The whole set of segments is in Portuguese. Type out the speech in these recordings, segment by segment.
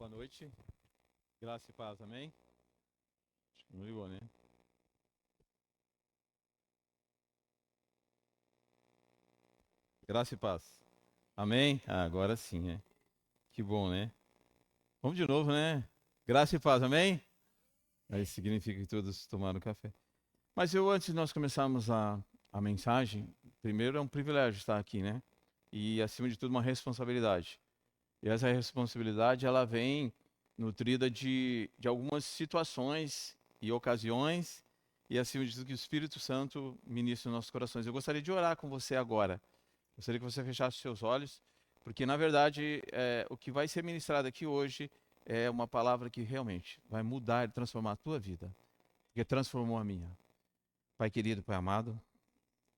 Boa noite. Graça e paz, amém? Acho que não ligou, né? Graça e paz. Amém? Agora sim, né? Que bom, né? Vamos de novo, né? Graça e paz, amém? Aí significa que todos tomaram café. Mas antes de nós começarmos a mensagem, primeiro é um privilégio estar aqui, né? E acima de tudo uma responsabilidade. E essa responsabilidade, ela vem nutrida de algumas situações e ocasiões, e acima de tudo que o Espírito Santo ministra nos nossos corações. Eu gostaria de orar com você agora. Gostaria que você fechasse os seus olhos, porque na verdade o que vai ser ministrado aqui hoje é uma palavra que realmente vai mudar e transformar a tua vida, porque transformou a minha. Pai querido, Pai amado,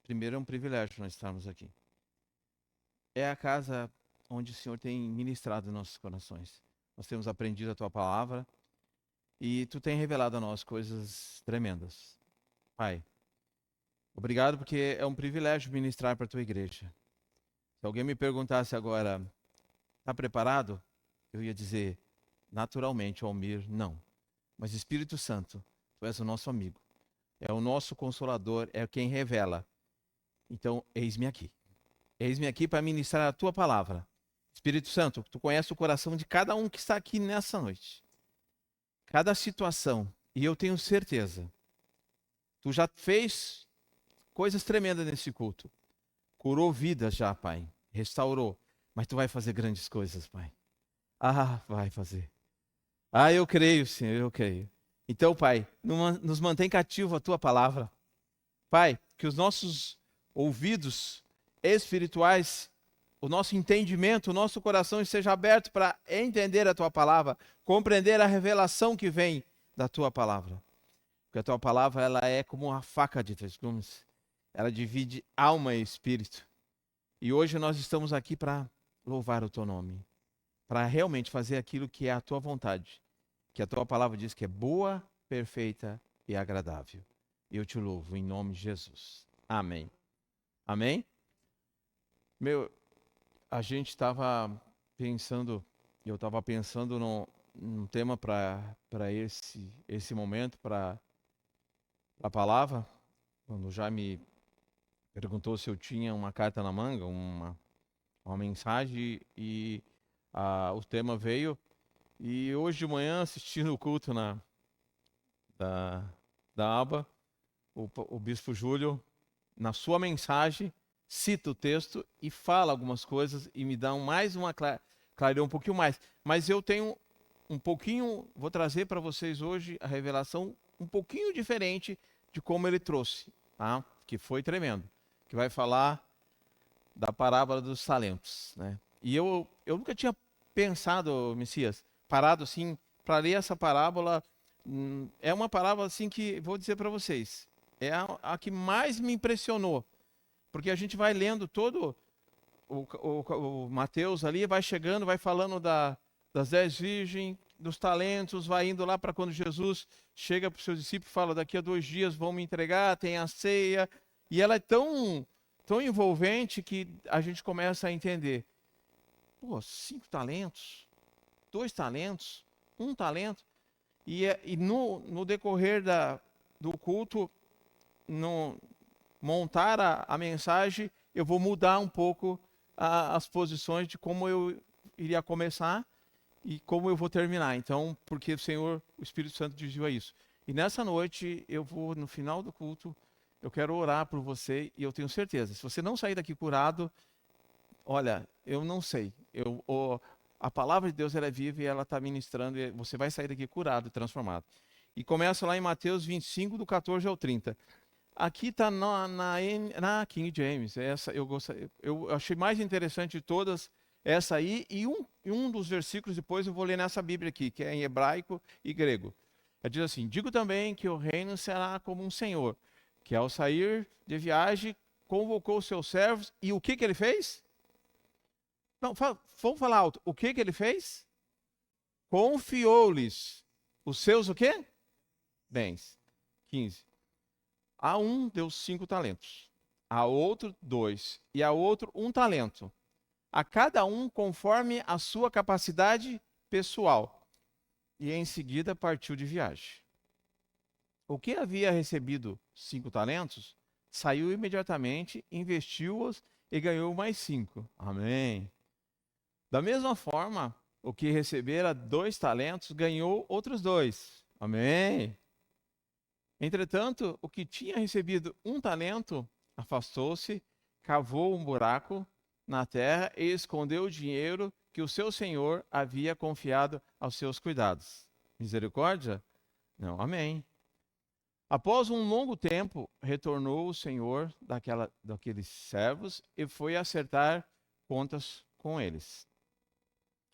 primeiro é um privilégio nós estarmos aqui. É a casa onde o Senhor tem ministrado em nossos corações. Nós temos aprendido a tua palavra e tu tem revelado a nós coisas tremendas. Pai, obrigado porque é um privilégio ministrar para a tua igreja. Se alguém me perguntasse agora, está preparado? Eu ia dizer, naturalmente, Almir, não. Mas Espírito Santo, tu és o nosso amigo, é o nosso consolador, é quem revela. Então, eis-me aqui. Eis-me aqui para ministrar a tua palavra. Espírito Santo, tu conheces o coração de cada um que está aqui nessa noite. Cada situação, e eu tenho certeza, tu já fez coisas tremendas nesse culto. Curou vidas já, Pai. Restaurou. Mas tu vai fazer grandes coisas, Pai. Ah, vai fazer. Ah, eu creio, Senhor, eu creio. Então, Pai, nos mantém cativo a tua palavra. Pai, que os nossos ouvidos espirituais, o nosso entendimento, o nosso coração esteja aberto para entender a tua palavra, compreender a revelação que vem da tua palavra. Porque a tua palavra, ela é como uma faca de 2 gumes. Ela divide alma e espírito. E hoje nós estamos aqui para louvar o teu nome, para realmente fazer aquilo que é a tua vontade, que a tua palavra diz que é boa, perfeita e agradável. Eu te louvo em nome de Jesus. Amém. Amém? A gente estava pensando, eu estava pensando num tema para esse momento, para a palavra, quando já me perguntou se eu tinha uma carta na manga, uma mensagem, e o tema veio. E hoje de manhã, assistindo o culto da aba, o bispo Júlio, na sua mensagem, cita o texto e fala algumas coisas e me dá clareou um pouquinho mais. Mas eu tenho um pouquinho, vou trazer para vocês hoje a revelação um pouquinho diferente de como ele trouxe, tá? Que foi tremendo, que vai falar da parábola dos talentos, né? E eu nunca tinha pensado, Messias, parado assim para ler essa parábola. É uma parábola assim que vou dizer para vocês, é a que mais me impressionou, porque a gente vai lendo todo o Mateus ali, vai chegando, vai falando das 10 virgens, dos talentos, vai indo lá para quando Jesus chega para os seus discípulos e fala, daqui a 2 dias vão me entregar, tem a ceia, e ela é tão envolvente que a gente começa a entender. Pô, 5 talentos, 2 talentos, 1 talento, e no decorrer do culto, montar a mensagem, eu vou mudar um pouco as posições de como eu iria começar e como eu vou terminar. Então, porque o Senhor, o Espírito Santo dirigiu isso. E nessa noite, eu vou, no final do culto, eu quero orar por você e eu tenho certeza, se você não sair daqui curado, olha, eu não sei. A palavra de Deus, ela é viva e ela está ministrando e você vai sair daqui curado e transformado. E começa lá em Mateus 25, do 14 ao 30. Aqui está na King James. Essa eu achei mais interessante de todas essa aí. E um dos versículos depois eu vou ler nessa Bíblia aqui, que é em hebraico e grego. Ela diz assim, digo também que o reino será como um senhor, que ao sair de viagem convocou os seus servos. E o que ele fez? Não, vamos falar alto. O que ele fez? Confiou-lhes os seus o quê? Bens. 15. A um deu 5 talentos, a outro 2, e a outro 1 talento. A cada um conforme a sua capacidade pessoal. e em seguida partiu de viagem. O que havia recebido 5 talentos, saiu imediatamente, investiu-os e ganhou mais 5. Amém. Da mesma forma, o que recebera 2 talentos, ganhou outros 2. Amém. Entretanto, o que tinha recebido 1 talento, afastou-se, cavou um buraco na terra e escondeu o dinheiro que o seu senhor havia confiado aos seus cuidados. Misericórdia? Não, amém. Após um longo tempo, retornou o senhor daqueles servos e foi acertar contas com eles.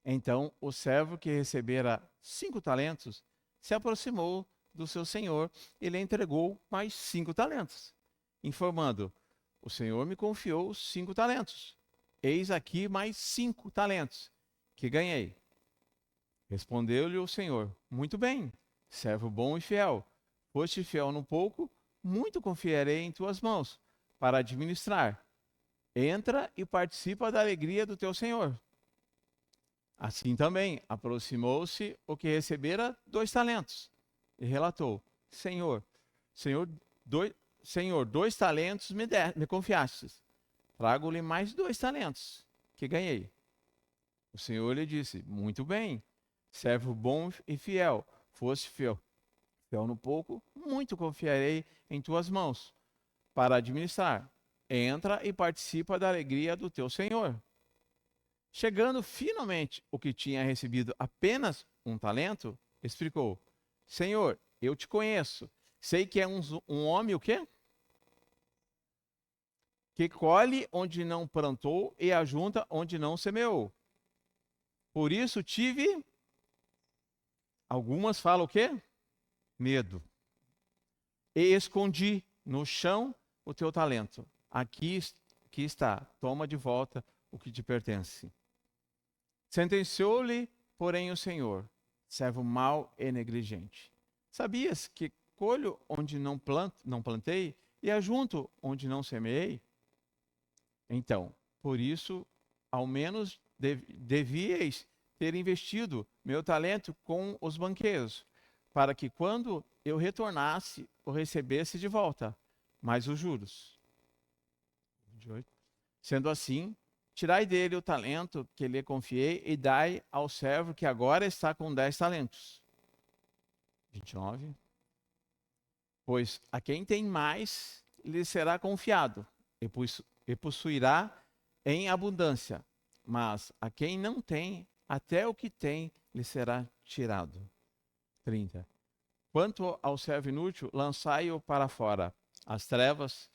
Então, o servo que recebera 5 talentos se aproximou do seu senhor e lhe entregou mais 5 talentos, informando: o senhor me confiou 5 talentos. Eis aqui mais 5 talentos que ganhei. Respondeu-lhe o senhor: muito bem, servo bom e fiel. Foste fiel no pouco, muito confiarei em tuas mãos para administrar. Entra e participa da alegria do teu senhor. Assim também aproximou-se o que recebera 2 talentos e relatou: Senhor, Senhor, 2 talentos me confiastes. Trago-lhe mais 2 talentos que ganhei. O Senhor lhe disse: muito bem, servo bom e fiel. Foste fiel no pouco, muito confiarei em tuas mãos para administrar. Entra e participa da alegria do teu senhor. Chegando finalmente o que tinha recebido apenas 1 talento, explicou: Senhor, eu te conheço. Sei que é um homem o quê? Que colhe onde não plantou e ajunta onde não semeou. Por isso tive, algumas falam o quê? Medo. E escondi no chão o teu talento. Aqui está, toma de volta o que te pertence. Sentenciou-lhe, porém, o Senhor: servo mau e negligente. Sabias que colho onde não plantei e ajunto onde não semeei? Então, por isso, ao menos devíeis ter investido meu talento com os banqueiros, para que quando eu retornasse, o recebesse de volta, mais os juros. 28. Sendo assim, tirai dele o talento que lhe confiei e dai ao servo que agora está com 10 talentos. 29. Pois a quem tem mais, lhe será confiado, e possuirá em abundância. Mas a quem não tem, até o que tem lhe será tirado. 30. Quanto ao servo inútil, lançai-o para fora, as trevas.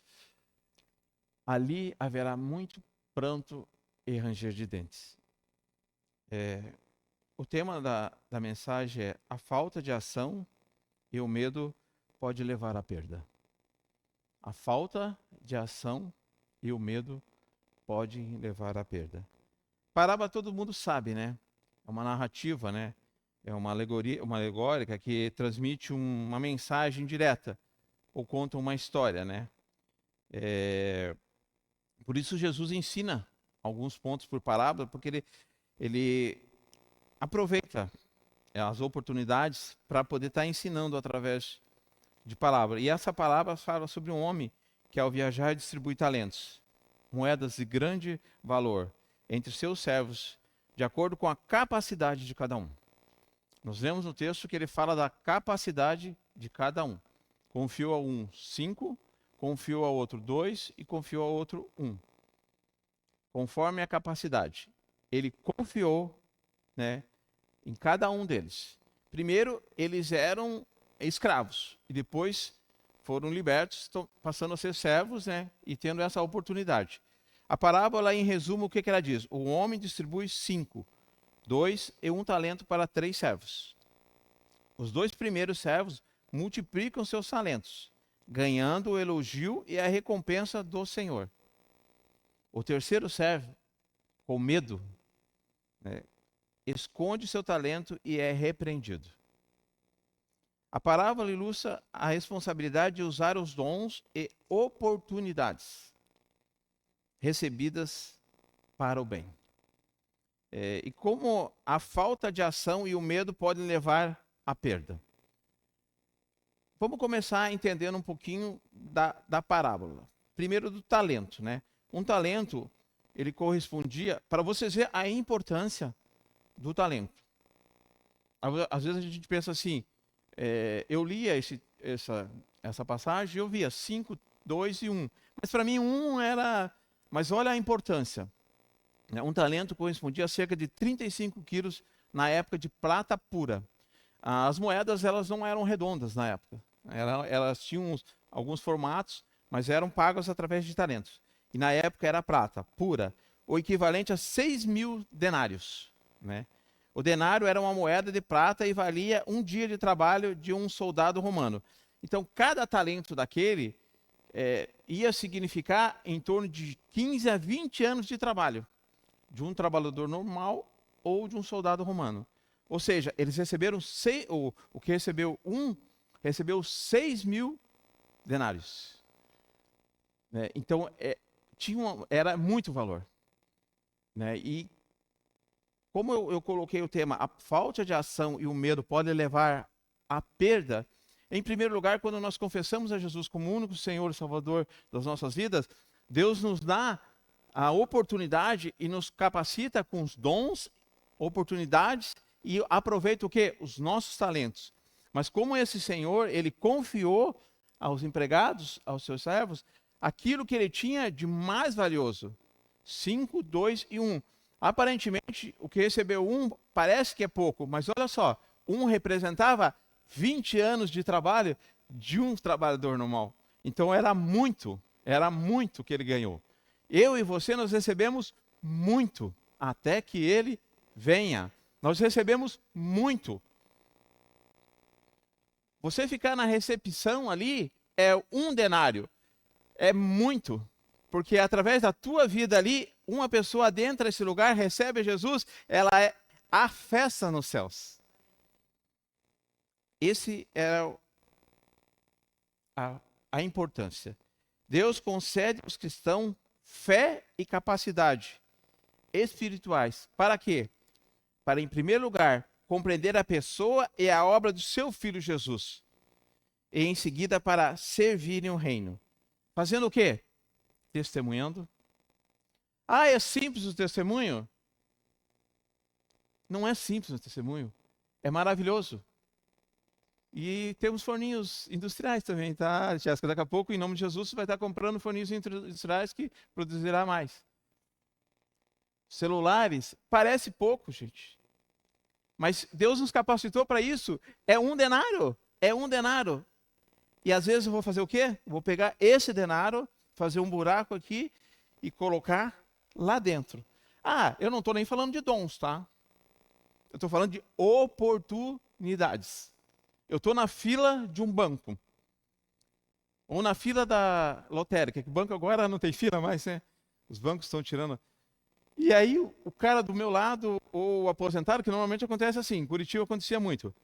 Ali haverá muito pranto e ranger de dentes. O tema da mensagem é: a falta de ação e o medo pode levar à perda. A falta de ação e o medo pode levar à perda. Parábola todo mundo sabe, né? É uma narrativa, né? É uma alegoria, uma alegórica que transmite uma mensagem direta ou conta uma história, né? Por isso Jesus ensina alguns pontos por parábola, porque ele aproveita as oportunidades para poder estar ensinando através de palavra. E essa palavra fala sobre um homem que, ao viajar, distribui talentos, moedas de grande valor, entre seus servos, de acordo com a capacidade de cada um. Nós lemos no texto que ele fala da capacidade de cada um. Confiou a um 5, confiou ao outro 2 e confiou ao outro 1. Conforme a capacidade. Ele confiou, né, em cada um deles. Primeiro, eles eram escravos e depois foram libertos, passando a ser servos, né, e tendo essa oportunidade. A parábola, em resumo, o que ela diz? O homem distribui 5, 2 e 1 talento para 3 servos. Os 2 primeiros servos multiplicam seus talentos, ganhando o elogio e a recompensa do Senhor. O terceiro servo, com medo, né, esconde seu talento e é repreendido. A parábola ilustra a responsabilidade de usar os dons e oportunidades recebidas para o bem. e como a falta de ação e o medo podem levar à perda. Vamos começar entendendo um pouquinho da parábola. Primeiro do talento, né? Um talento, ele correspondia, para vocês verem a importância do talento. Às vezes a gente pensa assim, eu lia essa passagem e eu via 5, 2 e 1. Mas para mim 1 era... Mas olha a importância. Um talento correspondia a cerca de 35 quilos na época de prata pura. As moedas, elas não eram redondas na época. Elas tinham alguns formatos, mas eram pagas através de talentos. E na época era prata pura, o equivalente a 6.000 denários, né? O denário era uma moeda de prata e valia um dia de trabalho de um soldado romano. Então, cada talento daquele ia significar em torno de 15 a 20 anos de trabalho, de um trabalhador normal ou de um soldado romano. Ou seja, eles receberam, o que recebeu recebeu 6.000 denários. Então, era muito valor. E como eu coloquei o tema, a falta de ação e o medo podem levar à perda. Em primeiro lugar, quando nós confessamos a Jesus como o único Senhor e Salvador das nossas vidas, Deus nos dá a oportunidade e nos capacita com os dons, oportunidades e aproveita o quê? Os nossos talentos. Mas como esse Senhor, ele confiou aos empregados, aos seus servos, aquilo que ele tinha de mais valioso. 5, 2 e 1. Aparentemente, o que recebeu 1 parece que é pouco, mas olha só, 1 representava 20 anos de trabalho de um trabalhador normal. Então era muito que ele ganhou. Eu e você, nós recebemos muito, até que ele venha. Nós recebemos muito. Você ficar na recepção ali é 1 denário. É muito. Porque através da tua vida ali, uma pessoa adentra esse lugar, recebe Jesus, ela é a festa nos céus. Esse era a importância. Deus concede aos cristãos fé e capacidade espirituais. Para quê? Para, em primeiro lugar, compreender a pessoa e a obra do seu Filho Jesus. E em seguida, para servirem o reino. Fazendo o quê? Testemunhando. É simples o testemunho? Não é simples o testemunho. É maravilhoso. E temos forninhos industriais também, tá, Jéssica? Daqui a pouco, em nome de Jesus, você vai estar comprando forninhos industriais que produzirá mais. Celulares, parece pouco, gente. Mas Deus nos capacitou para isso. É 1 denário. É 1 denário. E às vezes eu vou fazer o quê? Vou pegar esse denário, fazer um buraco aqui e colocar lá dentro. Eu não estou nem falando de dons, tá? Eu estou falando de oportunidades. Eu estou na fila de um banco. Ou na fila da lotérica, que o banco agora não tem fila mais, né? Os bancos estão tirando. E aí o cara do meu lado, ou o aposentado, que normalmente acontece assim, em Curitiba acontecia muito.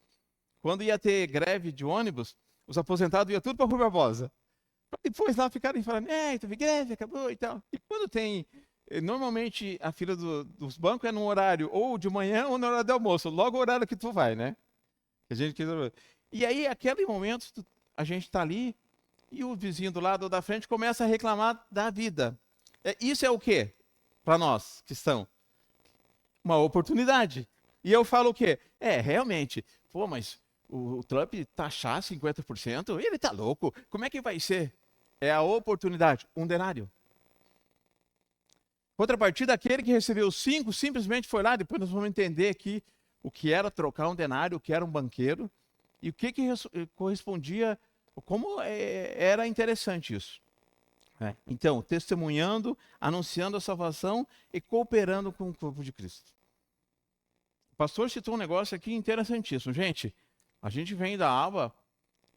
Quando ia ter greve de ônibus, os aposentados iam tudo para Rua Barbosa. Depois lá ficarem falando, teve greve, acabou e tal. E quando tem, normalmente a fila dos bancos é no horário ou de manhã ou no horário do almoço, logo o horário que tu vai, né? E aí, aquele momento, a gente está ali e o vizinho do lado ou da frente começa a reclamar da vida. Isso é o quê? Para nós, cristãos? Uma oportunidade. E eu falo o quê? Realmente, mas o Trump taxar 50%, ele tá louco. Como é que vai ser? É a oportunidade, 1 denário. Contrapartida, aquele que recebeu 5 simplesmente foi lá, depois nós vamos entender aqui o que era trocar 1 denário, o que era um banqueiro, e o que correspondia, como era interessante isso. Então, testemunhando, anunciando a salvação e cooperando com o corpo de Cristo. O pastor citou um negócio aqui interessantíssimo. Gente, a gente vem da aba,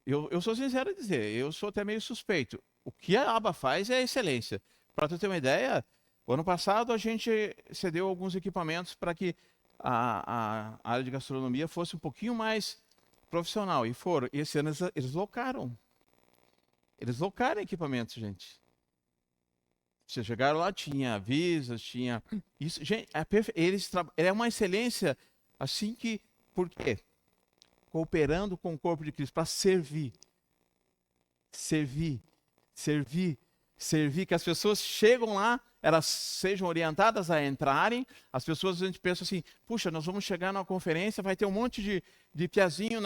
eu sou sincero em dizer, eu sou até meio suspeito. O que a aba faz é excelência. Para tu ter uma ideia, o ano passado a gente cedeu alguns equipamentos para que a área de gastronomia fosse um pouquinho mais profissional. E foram. E esse ano eles locaram. Eles locaram equipamentos, gente. Vocês chegaram lá, tinha avisos, tinha... Isso, gente, é uma excelência, assim que... Por quê? Cooperando com o corpo de Cristo, para servir. Servir, servir, servir, que as pessoas chegam lá, elas sejam orientadas a entrarem, as pessoas, a gente pensa assim, puxa, nós vamos chegar numa conferência, vai ter um monte de piazinho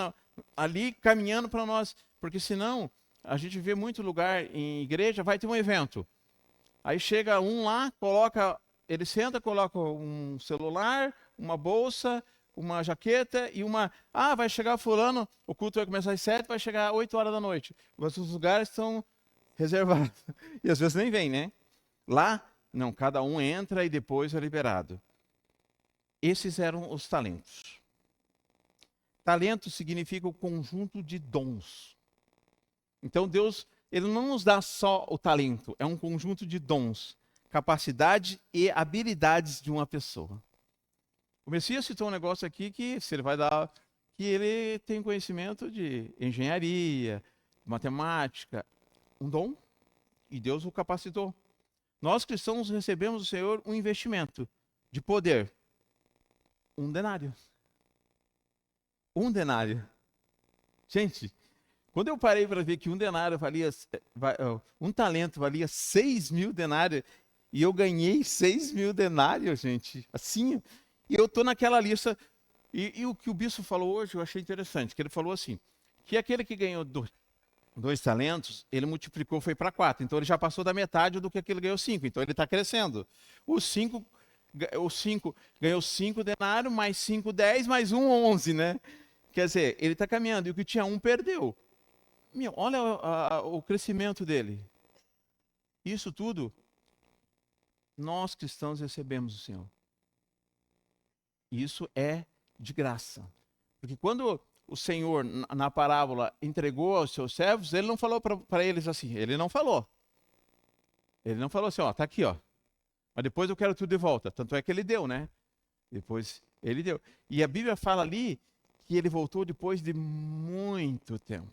ali caminhando para nós, porque senão, a gente vê muito lugar em igreja, vai ter um evento, aí chega um lá, ele senta, coloca um celular, uma bolsa, uma jaqueta e vai chegar fulano, o culto vai começar às 7, vai chegar às 8 horas da noite. Mas os lugares estão reservados. E às vezes nem vem, né? Lá, não, cada um entra e depois é liberado. Esses eram os talentos. Talento significa o conjunto de dons. Então Deus, Ele não nos dá só o talento, é um conjunto de dons, capacidade e habilidades de uma pessoa. O Messias citou um negócio aqui que se ele vai dar, que ele tem conhecimento de engenharia, matemática, um dom, e Deus o capacitou. Nós cristãos recebemos do Senhor um investimento de poder, um denário. Um denário. Gente, quando eu parei para ver que um denário um talento valia 6.000 denários, e eu ganhei 6.000 denários, gente, assim. E eu estou naquela lista, e o que o bispo falou hoje eu achei interessante, que ele falou assim, que aquele que ganhou 2 talentos, ele multiplicou, foi para 4, então ele já passou da metade do que aquele ganhou 5, então ele está crescendo. O 5 ganhou 5 denários, mais 5, 10, mais 1, 11, né? Quer dizer, ele está caminhando, e o que tinha 1 perdeu. Olha o crescimento dele. Isso tudo, nós cristãos recebemos do Senhor. Isso é de graça. Porque quando o Senhor, na parábola, entregou aos seus servos, ele não falou para eles assim, ele não falou. Ele não falou assim, ó, tá aqui, ó. Mas depois eu quero tudo de volta. Tanto é que ele deu, né? Depois ele deu. E a Bíblia fala ali que ele voltou depois de muito tempo.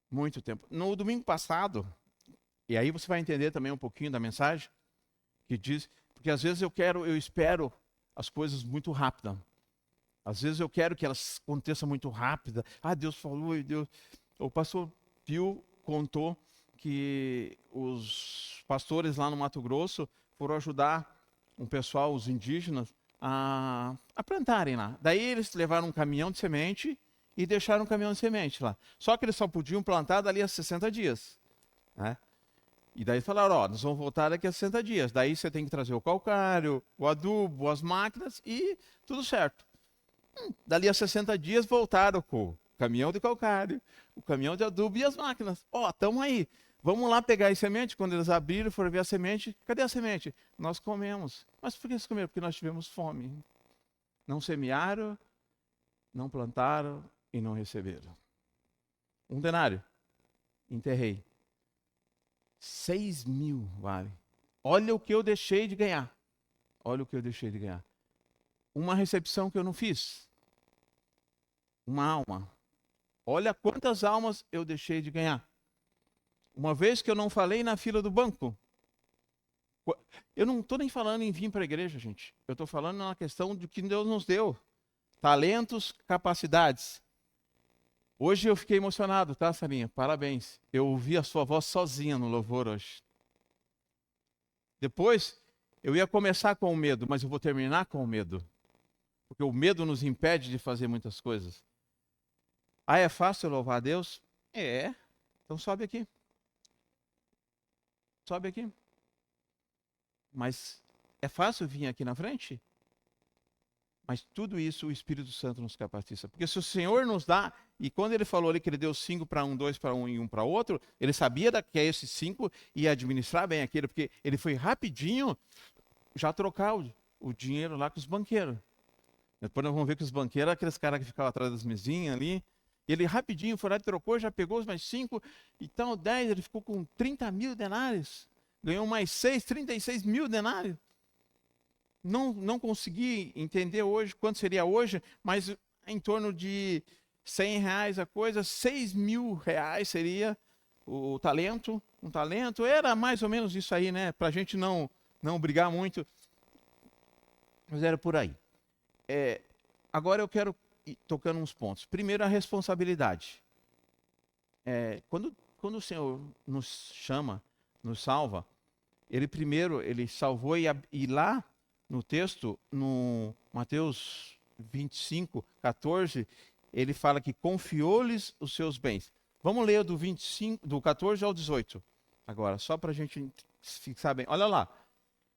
Muito tempo. No domingo passado, e aí você vai entender também um pouquinho da mensagem, que diz, porque às vezes eu espero as coisas muito rápidas. Às vezes eu quero que elas aconteçam muito rápida. Deus falou e Deus... O pastor Pio contou que os pastores lá no Mato Grosso foram ajudar um pessoal, os indígenas, a plantarem lá. Daí eles levaram um caminhão de semente e deixaram um caminhão de semente lá. Só que eles só podiam plantar dali a 60 dias. Né? E daí falaram, ó, nós vamos voltar daqui a 60 dias. Daí você tem que trazer o calcário, o adubo, as máquinas e tudo certo. Dali a 60 dias voltaram com o caminhão de calcário, o caminhão de adubo e as máquinas. Ó, estamos aí. Vamos lá pegar a semente. Quando eles abriram, foram ver a semente. Cadê a semente? Nós comemos. Mas por que eles comeram? Porque nós tivemos fome. Não semearam, não plantaram e não receberam. 1 denário. Enterrei. 6.000 vale. Olha o que eu deixei de ganhar. Olha o que eu deixei de ganhar. Uma recepção que eu não fiz. Uma alma. Olha quantas almas eu deixei de ganhar. Uma vez que eu não falei na fila do banco. Eu não estou nem falando em vir para a igreja, gente. Eu estou falando na questão de que Deus nos deu. Talentos, capacidades. Hoje eu fiquei emocionado, tá, Sarinha? Parabéns. Eu ouvi a sua voz sozinha no louvor hoje. Depois, eu ia começar com o medo, mas eu vou terminar com o medo. Porque o medo nos impede de fazer muitas coisas. É fácil louvar a Deus? É. Então sobe aqui. Sobe aqui. Mas é fácil vir aqui na frente? Mas tudo isso o Espírito Santo nos capacita. Porque se o Senhor nos dá, e quando ele falou ali que ele deu 5 para um, 2 para um e 1 para outro, ele sabia que esses 5 ia administrar bem aquilo, porque ele foi rapidinho já trocar o dinheiro lá com os banqueiros. Depois nós vamos ver que os banqueiros, aqueles caras que ficavam atrás das mesinhas ali, ele rapidinho foi lá e trocou, já pegou os mais 5, então 10, ele ficou com 30.000 denários. Ganhou mais 6, 36.000 denários. Não consegui entender hoje quanto seria hoje, mas em torno de R$100 a coisa, R$6.000 seria o talento, um talento, era mais ou menos isso aí, né? Para a gente não brigar muito, mas era por aí. Agora eu quero ir tocando uns pontos. Primeiro, a responsabilidade. Quando o Senhor nos chama, nos salva, ele salvou e lá no texto, no Mateus 25, 14, ele fala que confiou-lhes os seus bens. Vamos ler do 25, do 14 ao 18 agora, só para a gente fixar bem. Olha lá.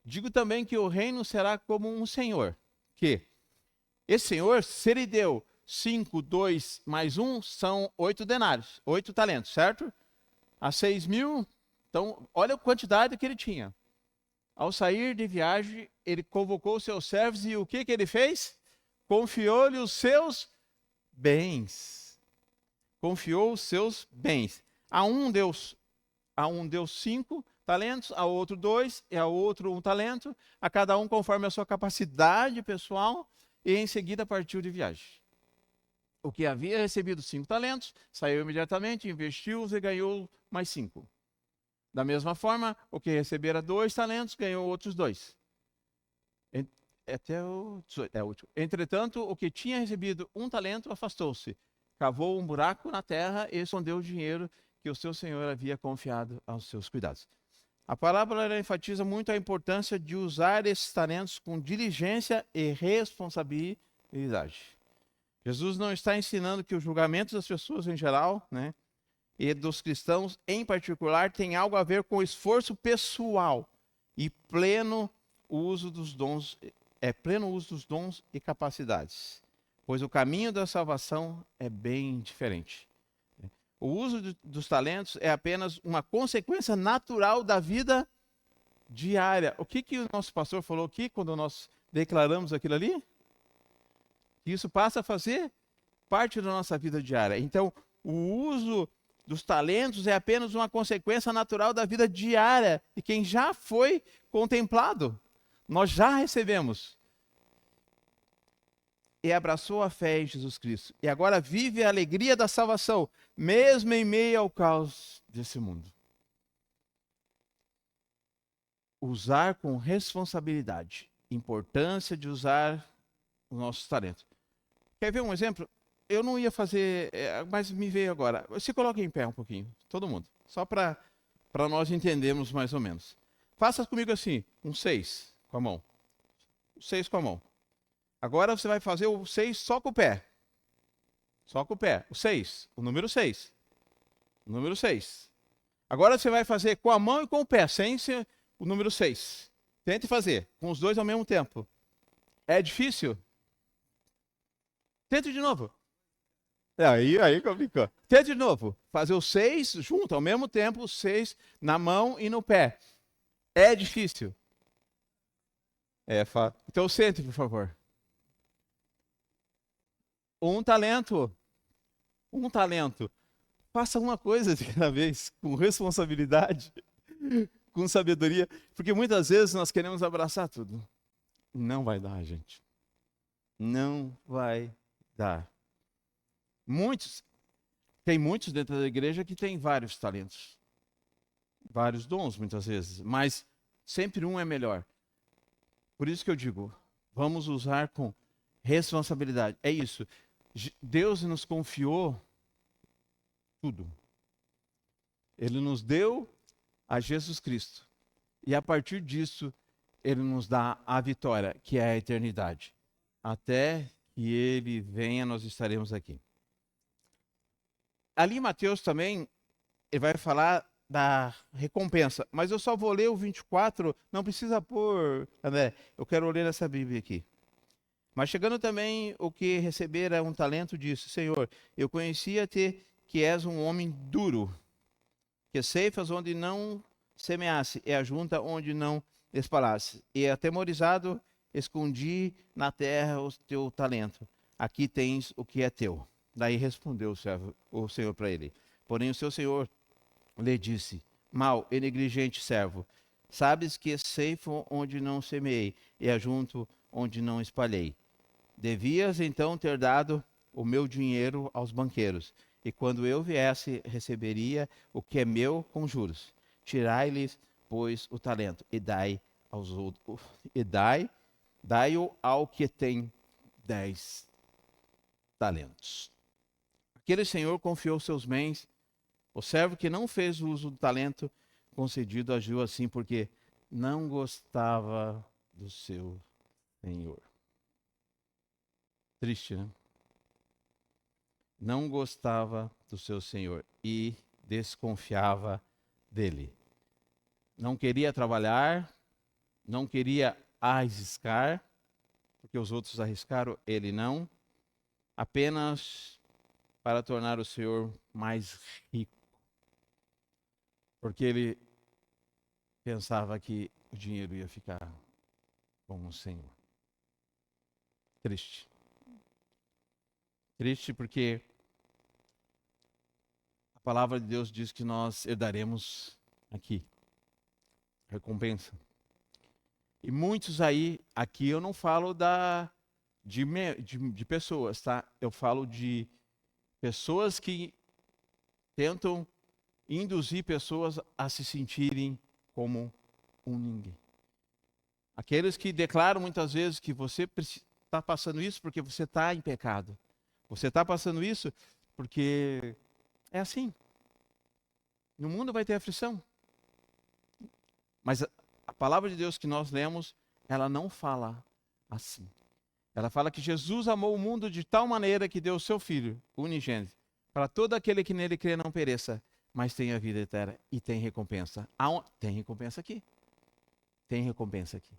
Digo também que o reino será como um senhor, que esse senhor, se ele deu 5, 2 mais 1, são 8 denários, 8 talentos, certo? A 6.000, então olha a quantidade que ele tinha. Ao sair de viagem, ele convocou os seus servos e o que ele fez? Confiou-lhe os seus bens. Confiou os seus bens. A um deu 5 talentos, a outro 2, e a outro 1 talento, a cada um conforme a sua capacidade pessoal, e em seguida partiu de viagem. O que havia recebido 5 talentos, saiu imediatamente, investiu-os e ganhou mais 5. Da mesma forma, o que recebera 2 talentos, ganhou outros 2. Até o 18. Entretanto, o que tinha recebido 1 talento afastou-se, cavou um buraco na terra e escondeu o dinheiro que o seu senhor havia confiado aos seus cuidados. A parábola enfatiza muito a importância de usar esses talentos com diligência e responsabilidade. Jesus não está ensinando que os julgamentos das pessoas em geral, né, e dos cristãos em particular, tem algo a ver com o esforço pessoal e pleno uso dos dons e capacidades, pois o caminho da salvação é bem diferente. O uso dos talentos é apenas uma consequência natural da vida diária. O que o nosso pastor falou aqui quando nós declaramos aquilo ali? Isso passa a fazer parte da nossa vida diária. Então, o uso dos talentos é apenas uma consequência natural da vida diária de quem já foi contemplado. Nós já recebemos. E abraçou a fé em Jesus Cristo. E agora vive a alegria da salvação, mesmo em meio ao caos desse mundo. Usar com responsabilidade. Importância de usar os nossos talentos. Quer ver um exemplo? Eu não ia fazer, mas me veio agora. Se coloque em pé um pouquinho, todo mundo. Só para nós entendermos mais ou menos. Faça comigo assim, um 6 com a mão. 6 com a mão. Agora você vai fazer o 6 só com o pé. Só com o pé. O 6. O número 6. O número 6. Agora você vai fazer com a mão e com o pé, sem ser o número 6. Tente fazer, com os dois ao mesmo tempo. É difícil? Tente de novo. Aí complicou. Tente de novo. Fazer o 6 junto, ao mesmo tempo, o 6 na mão e no pé. É difícil? Então sente, por favor. Um talento. Faça uma coisa de cada vez, com responsabilidade, com sabedoria, porque muitas vezes nós queremos abraçar tudo. Não vai dar, gente. Não vai dar. Tem muitos dentro da igreja que têm vários talentos, vários dons muitas vezes, mas sempre um é melhor. Por isso que eu digo, vamos usar com responsabilidade. É isso. Deus nos confiou tudo. Ele nos deu a Jesus Cristo. E a partir disso, ele nos dá a vitória, que é a eternidade. Até que ele venha, nós estaremos aqui. Ali em Mateus também, ele vai falar da recompensa. Mas eu só vou ler o 24, não precisa pôr, André, eu quero ler essa Bíblia aqui. Mas chegando também o que recebera um talento, disse: Senhor, eu conhecia-te que és um homem duro, que ceifas onde não semeasse e ajunta onde não espalhasse. E atemorizado, escondi na terra o teu talento. Aqui tens o que é teu. Daí respondeu o Senhor para ele. Porém o seu senhor lhe disse: Mau e negligente servo, sabes que ceifo onde não semeei e ajunto onde não espalhei. Devias então ter dado o meu dinheiro aos banqueiros, e quando eu viesse, receberia o que é meu com juros. Tirai-lhes, pois, o talento, e dai aos outros, e dai-o ao que tem 10 talentos. Aquele senhor confiou seus bens. O servo que não fez uso do talento concedido agiu assim porque não gostava do seu senhor. Triste, né? Não gostava do seu senhor e desconfiava dele. Não queria trabalhar, não queria arriscar, porque os outros arriscaram, ele não, apenas para tornar o senhor mais rico. Porque ele pensava que o dinheiro ia ficar com o Senhor. Triste. Triste porque a palavra de Deus diz que nós herdaremos aqui recompensa. E muitos aí, aqui eu não falo de pessoas, tá? Eu falo de pessoas que tentam induzir pessoas a se sentirem como um ninguém. Aqueles que declaram muitas vezes que você está passando isso porque você está em pecado. Você está passando isso porque é assim. No mundo vai ter aflição. Mas a palavra de Deus que nós lemos, ela não fala assim. Ela fala que Jesus amou o mundo de tal maneira que deu o seu Filho, unigênito, para todo aquele que nele crê não pereça, mas tenha vida eterna e tem recompensa. Tem recompensa aqui. Tem recompensa aqui.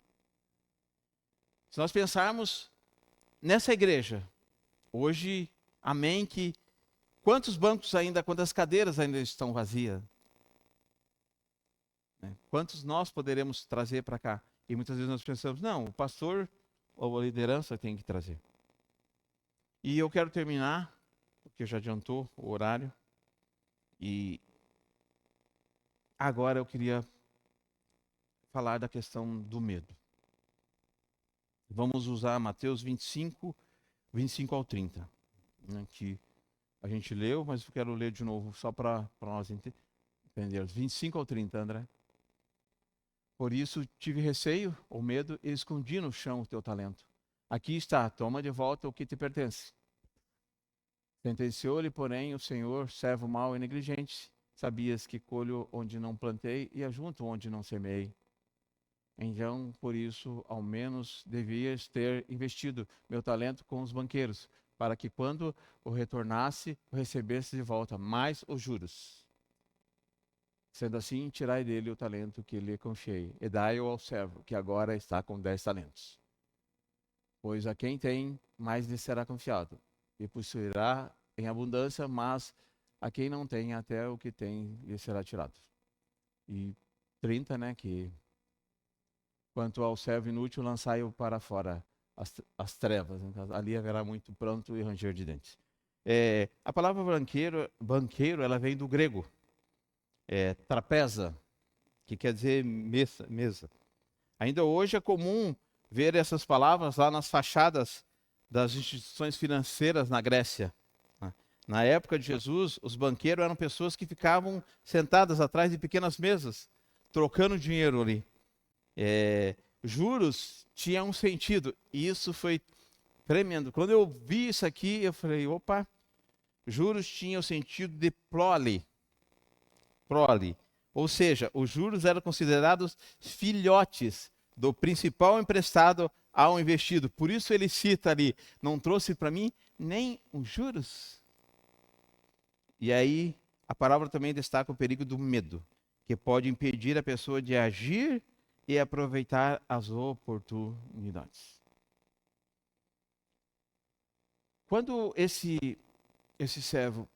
Se nós pensarmos nessa igreja, hoje, amém, que quantos bancos ainda, quantas cadeiras ainda estão vazias? Né? Quantos nós poderemos trazer para cá? E muitas vezes nós pensamos, não, o pastor ou a liderança tem que trazer. E eu quero terminar, porque já adiantou o horário, e agora eu queria falar da questão do medo. Vamos usar Mateus 25 ao 30, né, que a gente leu, mas eu quero ler de novo, só para nós entendermos. 25 ao 30, André. Por isso tive receio ou medo e escondi no chão o teu talento. Aqui está, toma de volta o que te pertence. Sentenciou-lhe, porém, o Senhor, servo mau e negligente. Sabias que colho onde não plantei e ajunto onde não semei. Então, por isso, ao menos devias ter investido meu talento com os banqueiros, para que quando o retornasse, o recebesse de volta mais os juros. Sendo assim, tirai dele o talento que lhe confiei, e dai-o ao servo, que agora está com 10 talentos. Pois a quem tem, mais lhe será confiado, e possuirá em abundância, mas a quem não tem, até o que tem lhe será tirado. E 30, né, que quanto ao servo inútil, lançai-o para fora, as trevas. Então, ali haverá muito pranto e ranger de dentes. A palavra banqueiro, ela vem do grego, trapeza, que quer dizer mesa. Ainda hoje é comum ver essas palavras lá nas fachadas das instituições financeiras na Grécia. Na época de Jesus, os banqueiros eram pessoas que ficavam sentadas atrás de pequenas mesas, trocando dinheiro ali. Juros tinha um sentido, e isso foi tremendo. Quando eu vi isso aqui, eu falei, opa, juros tinha o sentido de prole. Ou seja, os juros eram considerados filhotes do principal emprestado ao investido. Por isso ele cita ali, não trouxe para mim nem os juros. E aí a palavra também destaca o perigo do medo, que pode impedir a pessoa de agir e aproveitar as oportunidades. Quando esse servo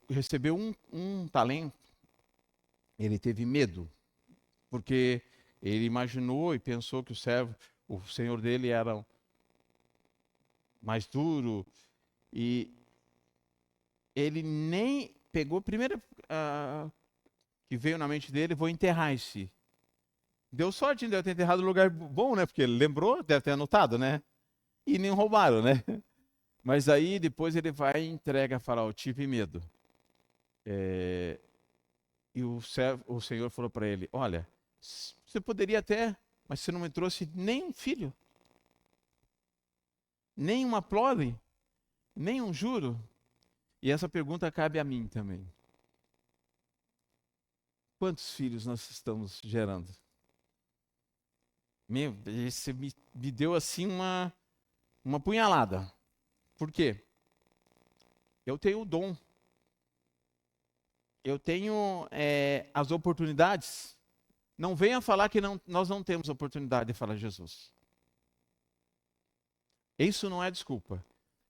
recebeu um talento, ele teve medo, porque ele imaginou e pensou que o senhor dele era mais duro, e ele nem pegou, primeiro que veio na mente dele, vou enterrar esse. Deu sorte, deve ter enterrado no lugar bom, né? Porque ele lembrou, deve ter anotado, né? E nem roubaram, né? Mas aí depois ele vai e entrega a Faraó, tive medo. E o Senhor falou para ele: olha, você poderia até, mas você não me trouxe nem um filho, nem uma prole, nem um juro. E essa pergunta cabe a mim também. Quantos filhos nós estamos gerando? Você me deu assim uma punhalada. Por quê? Eu tenho o dom. Eu tenho as oportunidades. Não venha falar que nós não temos oportunidade de falar de Jesus. Isso não é desculpa.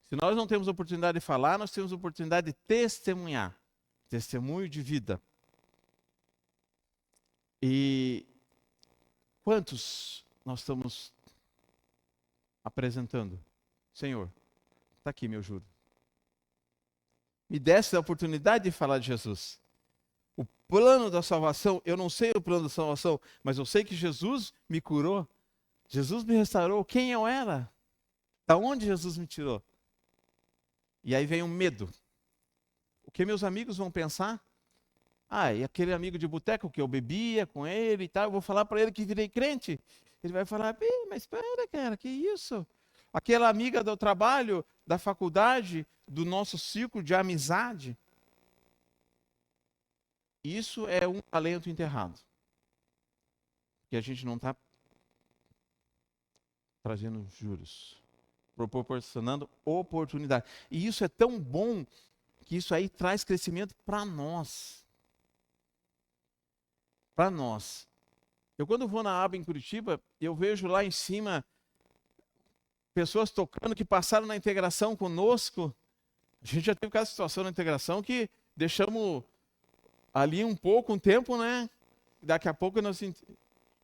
Se nós não temos oportunidade de falar, nós temos oportunidade de testemunhar. Testemunho de vida. E quantos nós estamos apresentando? Senhor, está aqui meu juro. Me desse a oportunidade de falar de Jesus. O plano da salvação, eu não sei o plano da salvação, mas eu sei que Jesus me curou. Jesus me restaurou. Quem eu era? Da onde Jesus me tirou? E aí vem o medo. O que meus amigos vão pensar? E aquele amigo de boteco que eu bebia com ele e tal, eu vou falar para ele que virei crente. Ele vai falar: mas espera, cara, que isso? Aquela amiga do trabalho, da faculdade, do nosso ciclo de amizade. Isso é um talento enterrado. Que a gente não está trazendo juros, proporcionando oportunidade. E isso é tão bom que isso aí traz crescimento para nós. Para nós. Eu quando vou na aba em Curitiba, eu vejo lá em cima pessoas tocando que passaram na integração conosco. A gente já teve cada situação na integração que deixamos ali um tempo, né? Daqui a pouco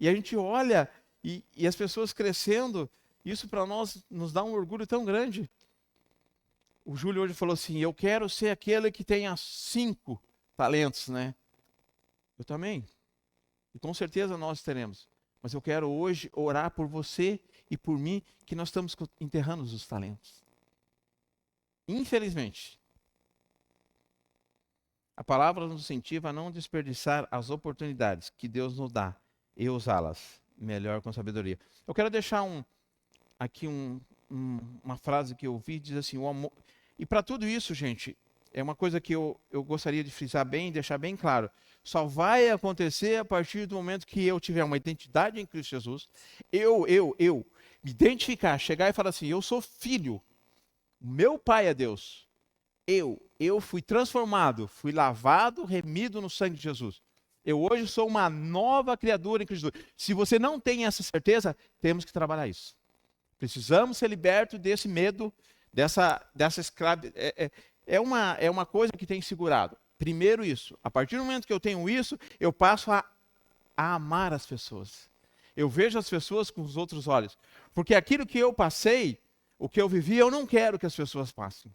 e a gente olha e as pessoas crescendo. Isso para nós nos dá um orgulho tão grande. O Júlio hoje falou assim: eu quero ser aquele que tenha 5 talentos, né? Eu também. E com certeza nós teremos. Mas eu quero hoje orar por você e por mim, que nós estamos enterrando os talentos. Infelizmente. A palavra nos incentiva a não desperdiçar as oportunidades que Deus nos dá e usá-las melhor com sabedoria. Eu quero deixar aqui uma frase que eu ouvi, diz assim: o amor. E para tudo isso, gente, é uma coisa que eu gostaria de frisar bem, deixar bem claro. Só vai acontecer a partir do momento que eu tiver uma identidade em Cristo Jesus. Eu me identificar, chegar e falar assim: eu sou filho. Meu pai é Deus. Eu fui transformado, fui lavado, remido no sangue de Jesus. Eu hoje sou uma nova criatura em Cristo Jesus. Se você não tem essa certeza, temos que trabalhar isso. Precisamos ser libertos desse medo, dessa escravidão. É uma coisa que tem segurado. Primeiro isso. A partir do momento que eu tenho isso, eu passo a amar as pessoas. Eu vejo as pessoas com os outros olhos. Porque aquilo que eu passei, o que eu vivi, eu não quero que as pessoas passem.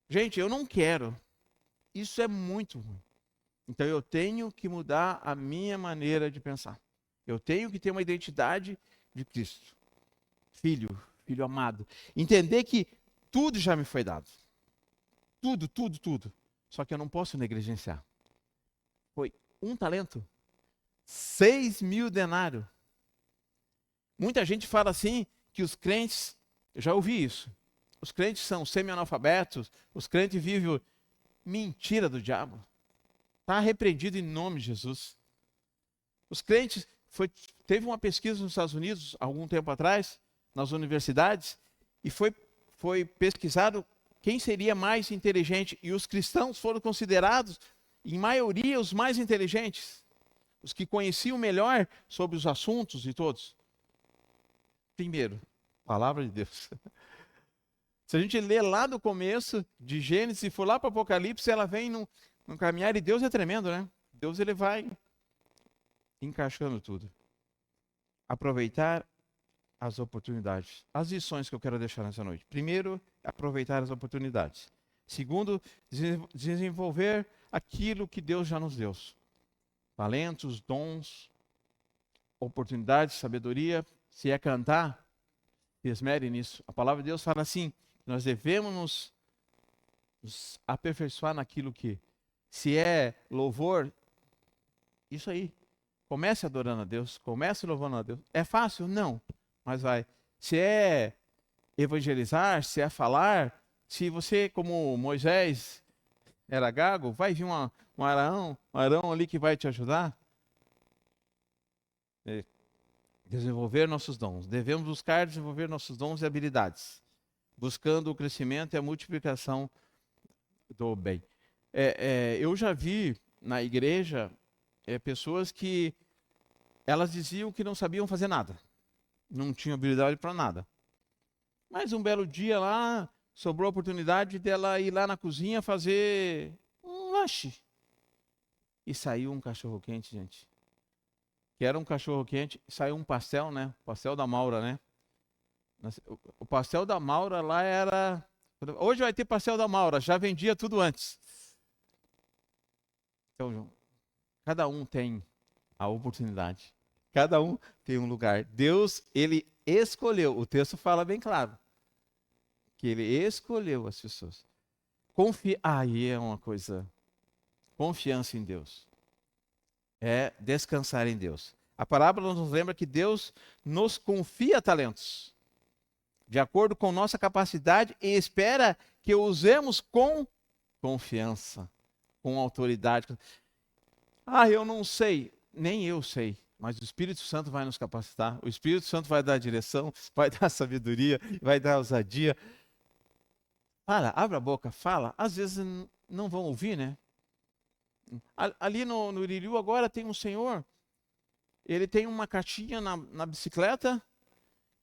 Gente, eu não quero. Isso é muito ruim. Então eu tenho que mudar a minha maneira de pensar. Eu tenho que ter uma identidade de Cristo. Filho amado. Entender que tudo já me foi dado. Tudo. Só que eu não posso negligenciar. Foi 1 talento. 6.000 denários. Muita gente fala assim que os crentes, eu já ouvi isso, os crentes são semi-analfabetos, os crentes vivem mentira do diabo. Está repreendido em nome de Jesus. Os crentes, teve uma pesquisa nos Estados Unidos, algum tempo atrás, nas universidades, e foi pesquisado quem seria mais inteligente, e os cristãos foram considerados, em maioria, os mais inteligentes, os que conheciam melhor sobre os assuntos e todos. Primeiro, palavra de Deus. Se a gente ler lá do começo de Gênesis e for lá para o Apocalipse, ela vem num caminhar, e Deus é tremendo, né? Deus ele vai encaixando tudo. Aproveitar as oportunidades. As lições que eu quero deixar nessa noite. Primeiro, aproveitar as oportunidades. Segundo, desenvolver aquilo que Deus já nos deu. Talentos, dons, oportunidades, sabedoria. Se é cantar, se esmere nisso. A palavra de Deus fala assim: nós devemos nos aperfeiçoar naquilo que Se é louvor, isso aí. Comece adorando a Deus, comece louvando a Deus. É fácil? Não, mas vai. Se é evangelizar, se é falar, se você, como Moisés era gago, vai vir um Arão ali que vai te ajudar. É, desenvolver nossos dons. Devemos buscar desenvolver nossos dons e habilidades, buscando o crescimento e a multiplicação do bem. Eu já vi na igreja pessoas que elas diziam que não sabiam fazer nada, não tinham habilidade para nada. Mas um belo dia lá, sobrou a oportunidade dela ir lá na cozinha fazer um lanche. E saiu um cachorro quente, gente. Que era um cachorro quente, saiu um pastel, né? Pastel da Maura, né? O pastel da Maura lá era. Hoje vai ter pastel da Maura, já vendia tudo antes. Então, cada um tem a oportunidade. Cada um tem um lugar. Deus, ele escolheu. O texto fala bem claro que ele escolheu as pessoas. Aí é uma coisa. Confiança em Deus. É descansar em Deus. A parábola nos lembra que Deus nos confia talentos, de acordo com nossa capacidade, e espera que usemos com confiança, com autoridade. Eu não sei, nem eu sei, mas o Espírito Santo vai nos capacitar, o Espírito Santo vai dar direção, vai dar sabedoria, vai dar ousadia. Fala, abre a boca, fala. Às vezes não vão ouvir, né? Ali no Iririu agora tem um senhor, ele tem uma caixinha na bicicleta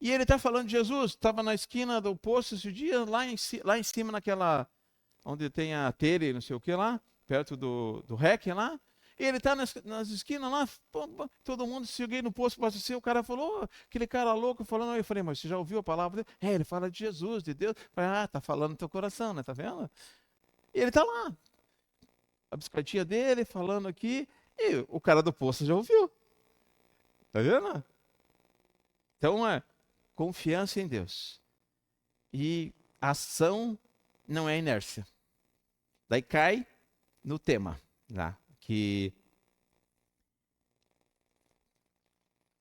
e ele está falando de Jesus. Estava na esquina do posto esse dia, lá em cima naquela, onde tem a telha, não sei o que lá, perto do REC lá. E ele está nas esquinas lá, todo mundo se alguém no posto passa assim, o cara falou, aquele cara louco falando, eu falei, mas você já ouviu a palavra dele? Ele fala de Jesus, de Deus. Eu falei, tá falando no teu coração, né? Tá vendo? E ele está lá, a bicicletinha dele, falando aqui, e o cara do posto já ouviu. Tá vendo? Então, confiança em Deus. E ação não é inércia. Daí cai no tema, lá, que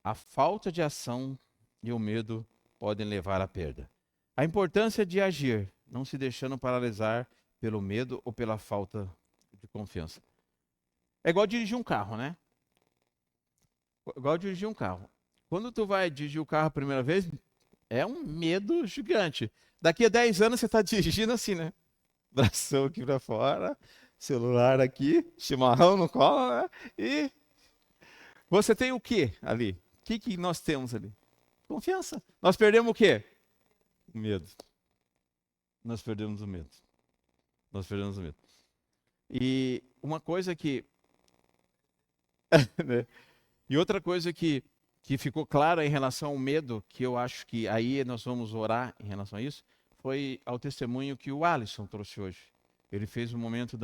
a falta de ação e o medo podem levar à perda. A importância de agir, não se deixando paralisar pelo medo ou pela falta de confiança. É igual dirigir um carro, né? Igual dirigir um carro. Quando tu vai dirigir o carro a primeira vez, é um medo gigante. Daqui a 10 anos você está dirigindo assim, né? Bração aqui para fora, celular aqui, chimarrão no colo, né? E você tem o que ali? O que nós temos ali? Confiança. Nós perdemos o quê? O medo. Nós perdemos o medo. Nós perdemos o medo. E uma coisa que. Né? E outra coisa que ficou clara em relação ao medo, que eu acho que aí nós vamos orar em relação a isso, foi ao testemunho que o Alisson trouxe hoje. Ele fez o momento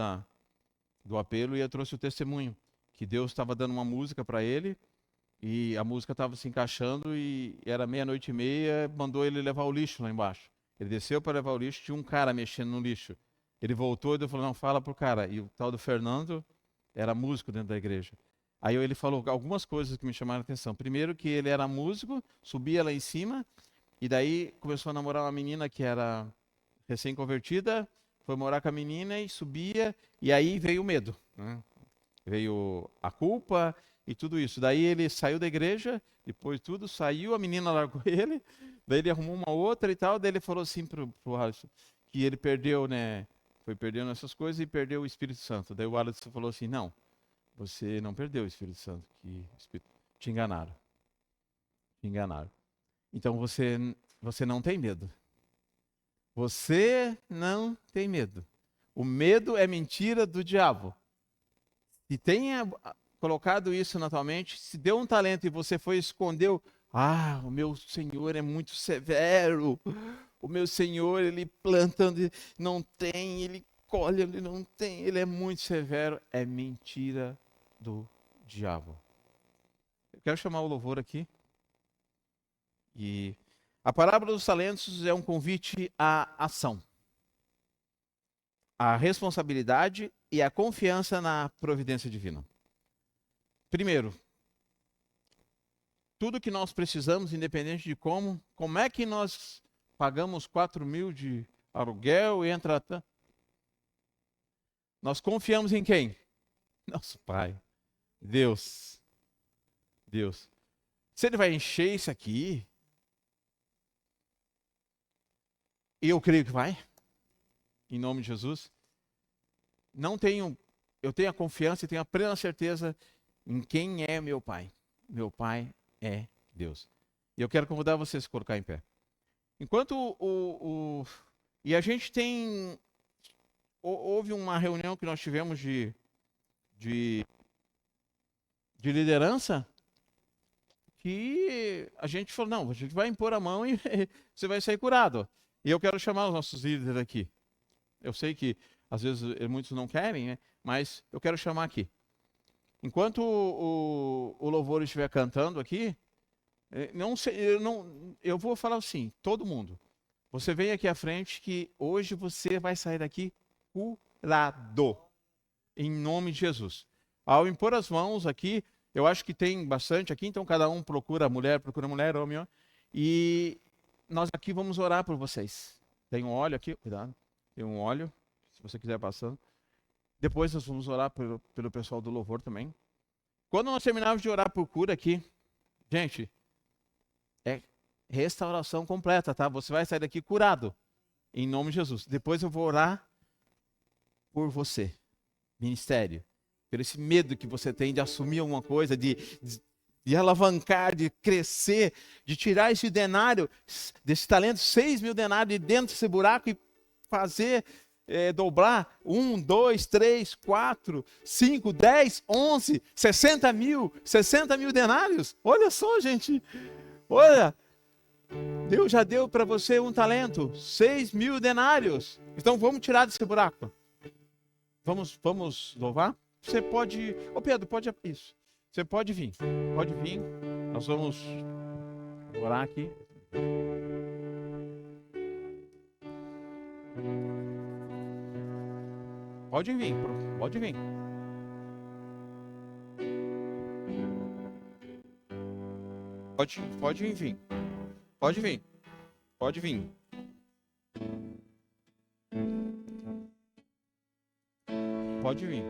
do apelo e trouxe o testemunho, que Deus estava dando uma música para ele, e a música estava se encaixando e era 00:30, mandou ele levar o lixo lá embaixo. Ele desceu para levar o lixo, tinha um cara mexendo no lixo. Ele voltou e falou, não, fala pro cara. E o tal do Fernando era músico dentro da igreja. Aí ele falou algumas coisas que me chamaram a atenção. Primeiro que ele era músico, subia lá em cima, e daí começou a namorar uma menina que era recém-convertida, foi morar com a menina e subia, e aí veio o medo, né? Veio a culpa e tudo isso. Daí ele saiu da igreja, depois tudo, saiu, a menina largou ele, daí ele arrumou uma outra e tal, daí ele falou assim pro Alisson, que ele perdeu, né? Foi perdendo essas coisas e perdeu o Espírito Santo. Daí o Alisson falou assim, não, você não perdeu o Espírito Santo, te enganaram. Te enganaram. Então você não tem medo. Você não tem medo. O medo é mentira do diabo. Se tenha colocado isso na tua mente, se deu um talento e você foi e escondeu, o meu Senhor é muito severo. O meu Senhor, ele planta onde não tem, ele colhe onde não tem, ele é muito severo. É mentira do diabo. Eu quero chamar o louvor aqui. E a parábola dos talentos é um convite à ação. a responsabilidade e a confiança na providência divina. Primeiro, tudo que nós precisamos, independente de como é que nós pagamos 4.000 de aluguel e entra... Nós confiamos em quem? Nosso Pai. Deus. Deus. Se Ele vai encher isso aqui, e eu creio que vai, em nome de Jesus, eu tenho a confiança e tenho a plena certeza em quem é meu Pai. Meu Pai é Deus. E eu quero convidar você a se colocar em pé. Enquanto e a gente houve uma reunião que nós tivemos de liderança, que a gente falou, não, a gente vai impor a mão e você vai sair curado. E eu quero chamar os nossos líderes aqui. Eu sei que às vezes muitos não querem, né? Mas eu quero chamar aqui. Enquanto o louvor estiver cantando aqui, eu vou falar assim, todo mundo. Você vem aqui à frente que hoje você vai sair daqui curado. Em nome de Jesus. Ao impor as mãos aqui, eu acho que tem bastante aqui, então cada um procura mulher, homem, e nós aqui vamos orar por vocês. Tem um óleo aqui, cuidado. Tem um óleo, se você quiser passando. Depois nós vamos orar pelo pessoal do louvor também. Quando nós terminarmos de orar por cura aqui, gente, é restauração completa, tá? Você vai sair daqui curado, em nome de Jesus. Depois eu vou orar por você, ministério, pelo esse medo que você tem de assumir alguma coisa, de alavancar, de crescer, de tirar esse denário, desse talento, 6.000 denários de dentro desse buraco e fazer dobrar 1, 2, 3, 4, 5, 10, 11, 60 mil denários. Olha só, gente. Olha, Deus já deu para você um talento, 6.000 denários. Então vamos tirar desse buraco. Vamos louvar? Você pode... Ô Pedro, pode... Isso. Você pode vir. Pode vir. Nós vamos orar aqui. Pode vir. Pode vir. Pode vir. Pode vir. Pode vir. Pode vir.